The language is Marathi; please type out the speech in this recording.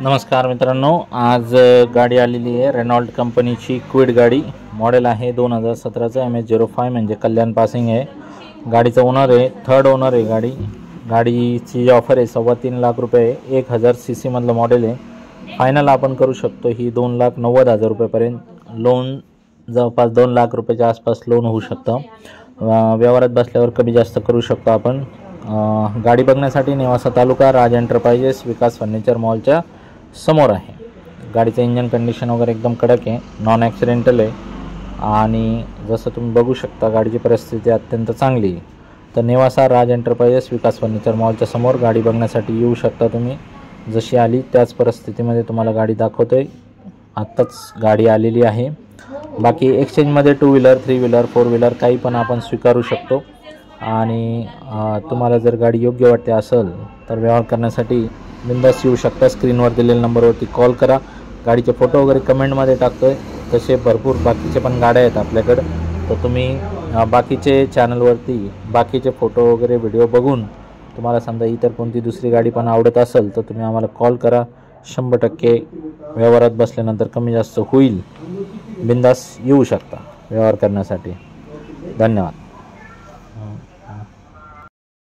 नमस्कार मित्रांनो, आज गाडी आलेली आहे रेनॉल्ट कंपनीची क्विड गाडी. मॉडेल आहे 2017चं MS05 म्हणजे कल्याण पासिंग आहे. गाडीचा ओनर आहे, थर्ड ओनर आहे गाडी. गाडीची ऑफर आहे 3.25 लाख रुपये. 1000 CC मधलं मॉडेल आहे. फायनल आपण करू शकतो ही 2,90,000 रुपयेपर्यंत. लोन जवळपास 2 लाख रुपयाच्या आसपास लोन होऊ शकतं. व्यवहारात बसल्यावर कमी जास्त करू शकतो आपण. गाडी बघण्यासाठी नेवासा तालुका, राज एंटरप्राइजेस, विकास फर्निचर मॉलच्या समोर आहे. गाडीचं इंजन कंडिशन वगैरे एकदम कडक आहे, नॉन ॲक्सिडेंटल आहे आणि जसं तुम्ही बघू शकता गाडीची परिस्थिती अत्यंत चांगली आहे. तर नेवासा राज एंटरप्राइजेस, विकास फर्निचर मॉलच्या समोर गाडी बघण्यासाठी येऊ शकता तुम्ही. जशी आली त्याच परिस्थितीमध्ये तुम्हाला गाडी दाखवतोय. आत्ताच गाडी आलेली आहे. बाकी एक्सचेंजमध्ये 2 व्हीलर, 3 व्हीलर, 4 व्हीलर काही पण आपण स्वीकारू शकतो. आणि तुम्हाला जर गाडी योग्य वाटते असेल तर व्यवहार करण्यासाठी बिंदास येऊ शकता. स्क्रीनवर दिलेल्या नंबरवरती कॉल करा. गाडीचे फोटो वगैरे कमेंटमध्ये टाकतोय. तसे भरपूर बाकीचे पण गाड्या आहेत आपल्याकडे, तर तुम्ही बाकीचे चॅनलवरती बाकीचे फोटो वगैरे व्हिडिओ बघून तुम्हाला समजा इतर कोणती दुसरी गाडी पण आवडत असेल तर तुम्ही आम्हाला कॉल करा. 100% व्यवहारात बसल्यानंतर कमी जास्त होईल. बिंदास येऊ शकता व्यवहार करण्यासाठी. धन्यवाद.